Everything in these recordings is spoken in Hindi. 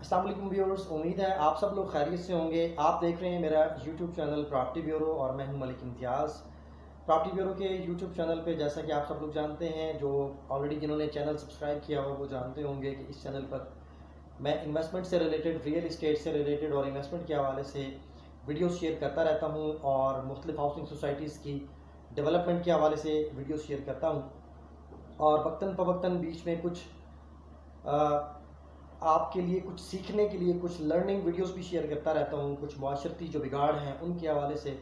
अस्सलाम वालेकुम व्यूअर्स, उम्मीद है आप सब लोग खैरियत से होंगे। आप देख रहे हैं मेरा यूट्यूब चैनल प्रॉपर्टी ब्यूरो और मैं हूं मलिक इम्तियाज़। प्रॉपर्टी ब्यूरो के यूट्यूब चैनल पे जैसा कि आप सब लोग जानते हैं, जो ऑलरेडी जिन्होंने चैनल सब्सक्राइब किया हुआ वो जानते होंगे कि इस चैनल पर मैं इन्वेस्टमेंट से रिलेटेड, रियल इस्टेट से रिलेटेड और इन्वेस्टमेंट के हवाले से वीडियोस शेयर करता रहता हूं और मुख्तलिफ हाउसिंग सोसाइटीज़ की डेवलपमेंट के हवाले से वीडियोस शेयर करता हूं। और वक्तन फ़वक्तन बीच में कुछ आपके लिए कुछ सीखने के लिए कुछ लर्निंग वीडियोस भी शेयर करता रहता हूँ। कुछ माशरती जो बिगाड़ हैं उनके हवाले से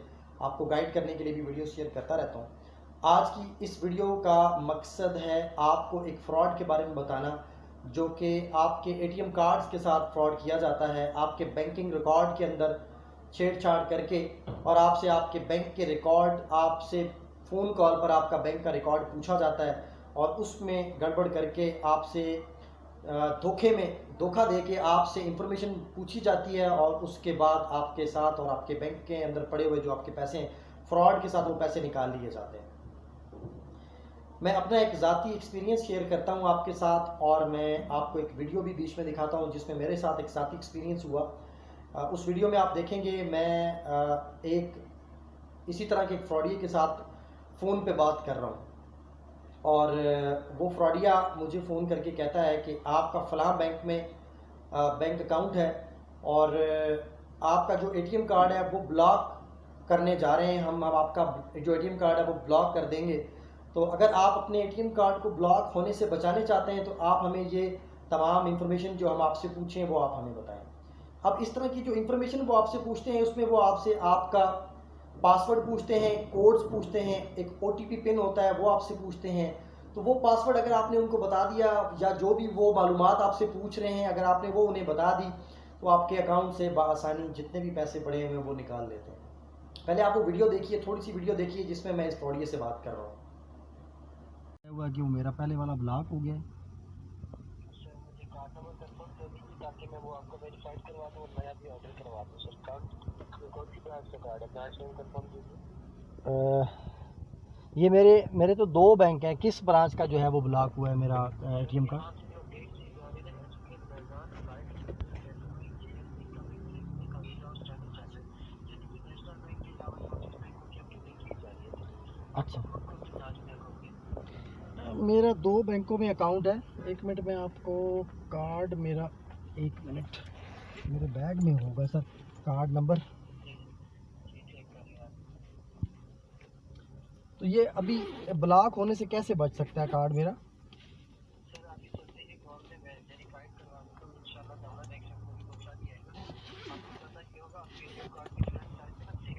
आपको गाइड करने के लिए भी वीडियो शेयर करता रहता हूँ। आज की इस वीडियो का मकसद है आपको एक फ़्रॉड के बारे में बताना, जो कि आपके एटीएम कार्ड्स के साथ फ्रॉड किया जाता है। आपके बैंकिंग रिकॉर्ड के अंदर छेड़छाड़ करके और आपसे आपके बैंक के रिकॉर्ड, आपसे फ़ोन कॉल पर आपका बैंक का रिकॉर्ड पूछा जाता है और उसमें गड़बड़ करके आपसे धोखा दे के आपसे इंफॉर्मेशन पूछी जाती है और उसके बाद आपके साथ और आपके बैंक के अंदर पड़े हुए जो आपके पैसे हैं, फ्रॉड के साथ वो पैसे निकाल लिए जाते हैं। मैं अपना एक ज़ाती एक्सपीरियंस शेयर करता हूँ आपके साथ और मैं आपको एक वीडियो भी बीच में दिखाता हूँ जिसमें मेरे साथ एक ज़ाती एक्सपीरियंस हुआ। उस वीडियो में आप देखेंगे मैं एक इसी तरह के एक फ्रॉडिये के साथ फ़ोन पे बात कर रहा हूँ और वो फ्रॉडिया मुझे फ़ोन करके कहता है कि आपका फ़लाँ बैंक में बैंक अकाउंट है और आपका जो एटीएम कार्ड है वो ब्लॉक करने जा रहे हैं। हम अब आपका जो एटीएम कार्ड है वो ब्लॉक कर देंगे। तो अगर आप अपने एटीएम कार्ड को ब्लॉक होने से बचाने चाहते हैं तो आप हमें ये तमाम इंफॉर्मेशन जो हम आपसे पूछें वो आप हमें बताएं। अब इस तरह की जो इंफॉर्मेशन वो आपसे पूछते हैं उसमें वो आपसे आपका पासवर्ड पूछते हैं, कोड्स पूछते हैं, एक ओटीपी पिन होता है वो आपसे पूछते हैं। तो वो पासवर्ड अगर आपने उनको बता दिया या जो भी वो मालूमात आपसे पूछ रहे हैं अगर आपने वो उन्हें बता दी तो आपके अकाउंट से बआसानी जितने भी पैसे पड़े हुए हैं वो निकाल लेते हैं। पहले आप वो वीडियो देखिए, थोड़ी सी वीडियो देखिए जिसमें मैं इस फ्रॉडिये से बात कर रहा हूँ। हुआ कि वो मेरा पहले वाला ब्लॉक हो गया है। सर मुझे कार्ड नंबर कंफर्म कर दीजिए ताकि मैं वो आपको वेरीफाइड करवा दूँ और नया भी ऑर्डर करवा दूँ। सर कार्ड कौन सी ब्रांच का कार्ड है, ब्रांच नेम कंफर्म कीजिए। ये मेरे तो दो बैंक हैं, किस ब्रांच का जो है वो ब्लॉक हुआ है मेरा एटीएम का? यहाँ से जो डेट दी जा रही है ना, एचपीएल मैदान फ्लाइट का वीजा स्टैंडर्ड जैसे यानी कि नेशनल बैंक के अलावा जो जिस बैंक की आपकी लिंक की जा रही है अच्छा, आपको कौन सी ब्रांच में अकाउंट है? मेरा दो बैंकों में अकाउंट है। एक मिनट में आपको कार्ड मेरा, एक मिनट, मेरे बैग में होगा सर कार्ड नंबर। जी जी चेक कर रहे हैं आप। तो ये अभी ब्लॉक होने से कैसे बच सकता है कार्ड मेरा? सर अभी जैसे ही कॉल से वेरीफाइड करवा दूँ तो इंशाल्लाह ताला नेक्स्ट टाइम कोई पहुँचा नहीं आएगा। आपको करना ये होगा, आपके एटीएम कार्ड की फ्रंट साइड पे ना 6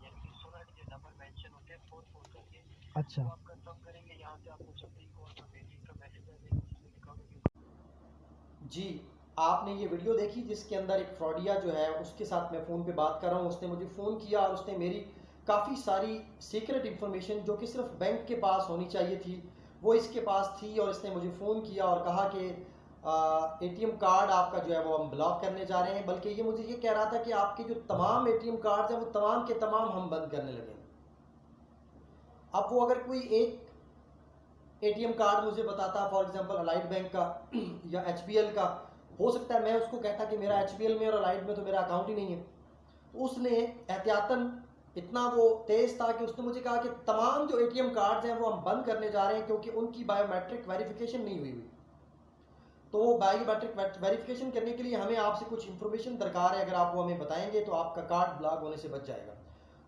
यानी कि 16 डिजिट नंबर मेंशन होते हैं 44 करके, अच्छा, वो आप कंफर्म करेंगे। यहाँ से आपको जब भी कॉल पर भेजिए का मैसेज आ जाएगा जिसमें लिखा होगा कि जी, आपने ये वीडियो देखी जिसके अंदर एक फ्रॉडिया जो है उसके साथ मैं फ़ोन पे बात कर रहा हूँ। उसने मुझे फ़ोन किया और उसने मेरी काफ़ी सारी सीक्रेट इन्फॉर्मेशन जो कि सिर्फ बैंक के पास होनी चाहिए थी वो इसके पास थी और इसने मुझे फ़ोन किया और कहा कि एटीएम कार्ड आपका जो है वो हम ब्लॉक करने जा रहे हैं। बल्कि ये मुझे ये कह रहा था कि आपके जो तमाम एटीएम कार्ड हैं वो तमाम के तमाम हम बंद करने लगे। अब वो अगर कोई एक एटीएम कार्ड मुझे बताता, फॉर एग्जांपल अलाइड बैंक का या एचबीएल का, हो सकता है मैं उसको कहता कि मेरा एचबीएल में और अलाइड में तो मेरा अकाउंट ही नहीं है। तो उसने एहतियातन, इतना वो तेज था कि उसने मुझे कहा कि तमाम जो एटीएम कार्ड्स हैं वो हम बंद करने जा रहे हैं क्योंकि उनकी बायोमेट्रिक वेरिफिकेशन नहीं हुई। तो वो बायोमेट्रिक वेरिफिकेशन करने के लिए हमें आपसे कुछ इंफॉर्मेशन दरकार है, अगर आप वो हमें बताएंगे तो आपका कार्ड ब्लॉक होने से बच जाएगा।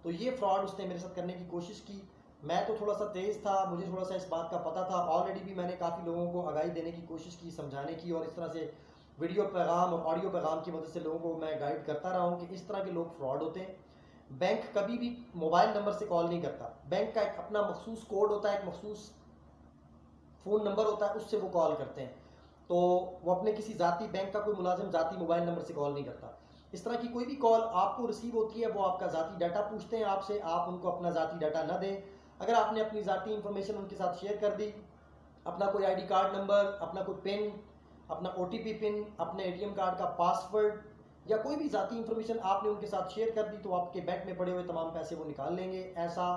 तो ये फ्रॉड उसने मेरे साथ करने की कोशिश की। मैं तो थोड़ा सा तेज़ था, मुझे थोड़ा सा इस बात का पता था। ऑलरेडी भी मैंने काफ़ी लोगों को आगाही देने की कोशिश की, समझाने की, और इस तरह से वीडियो पैगाम और ऑडियो पैगाम की मदद से लोगों को मैं गाइड करता रहा हूँ कि इस तरह के लोग फ्रॉड होते हैं। बैंक कभी भी मोबाइल नंबर से कॉल नहीं करता। बैंक का एक अपना मखसूस कोड होता है, एक मखसूस फ़ोन नंबर होता है, उससे वो कॉल करते हैं। तो वो अपने किसी ज़ाती बैंक का कोई मुलाजिम ज़ाती मोबाइल नंबर से कॉल नहीं करता। इस तरह की कोई भी कॉल आपको रिसीव होती है वो आपका ज़ाती डाटा पूछते हैं आपसे, आप उनको अपना ज़ाती डाटा ना दें। अगर आपने अपनी ज़ाती इंफॉर्मेशन उनके साथ शेयर कर दी, अपना कोई आईडी कार्ड नंबर, अपना कोई पिन, अपना ओटीपी पिन, अपने एटीएम कार्ड का पासवर्ड या कोई भी ज़ाती इंफॉर्मेशन आपने उनके साथ शेयर कर दी तो आपके बैंक में पड़े हुए तमाम पैसे वो निकाल लेंगे। ऐसा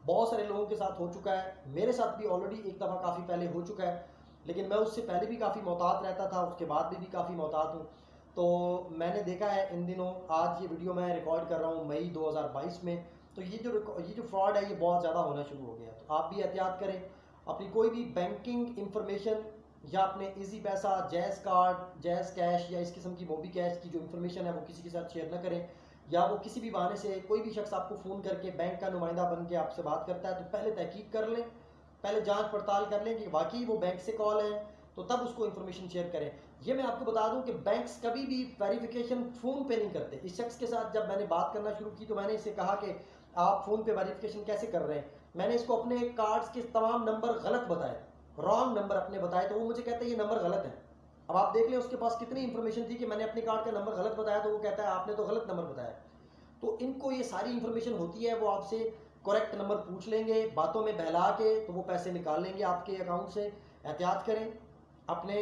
बहुत सारे लोगों के साथ हो चुका है, मेरे साथ भी ऑलरेडी एक दफ़ा काफ़ी पहले हो चुका है, लेकिन मैं उससे पहले भी काफ़ी मोहतात रहता था, उसके बाद भी काफ़ी मोहतात हूँ। तो मैंने देखा है इन दिनों, आज ये वीडियो मैं रिकॉर्ड कर रहा हूँ मई 2022 में, तो ये जो फ्रॉड है ये बहुत ज़्यादा होना शुरू हो गया है। तो आप भी एहतियात करें, अपनी कोई भी बैंकिंग इंफॉर्मेशन या अपने इजी पैसा, जैज़ कार्ड, जैज़ कैश या इस किस्म की मोबी कैश की जो इन्फॉर्मेशन है वो किसी के साथ शेयर ना करें। या वो किसी भी बहाने से कोई भी शख्स आपको फ़ोन करके बैंक का नुमाइंदा बन के आपसे बात करता है, तो पहले तहकीक कर लें, पहले जांच पड़ताल कर लें कि वाकई वो बैंक से कॉल है, तो तब उसको इन्फॉर्मेशन शेयर करें। ये मैं आपको बता दूं कि बैंक्स कभी भी वेरिफिकेशन फ़ोन पे नहीं करते। इस शख्स के साथ जब मैंने बात करना शुरू की तो मैंने इससे कहा कि आप फ़ोन पे वेरिफिकेशन कैसे कर रहे हैं। मैंने इसको अपने कार्ड्स के तमाम नंबर गलत बताए, रॉन्ग नंबर अपने बताए, तो वो मुझे कहता है ये नंबर गलत है। अब आप देख लें उसके पास कितनी इंफॉर्मेशन थी कि मैंने अपने कार्ड का नंबर गलत बताया, तो वो कहता है आपने तो गलत नंबर बताया। तो इनको ये सारी इंफॉर्मेशन होती है, वो आपसे करेक्ट नंबर पूछ लेंगे, बातों में बहला के तो वो पैसे निकाल लेंगे आपके अकाउंट से। एहतियात करें, अपने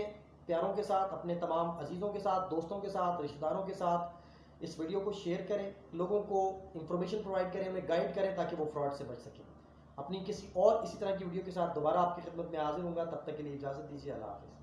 प्यारों के साथ, अपने तमाम अजीज़ों के साथ, दोस्तों के साथ, रिश्तेदारों के साथ इस वीडियो को शेयर करें, लोगों को इंफॉर्मेशन प्रोवाइड करें, उन्हें गाइड करें ताकि वो फ्रॉड से बच सकें। अपनी किसी और इसी तरह की वीडियो के साथ दोबारा आपकी खिदमत में हाजिर होंगे, तब तक के लिए इजाज़त दीजिए। अल्लाह हाफ़िज़।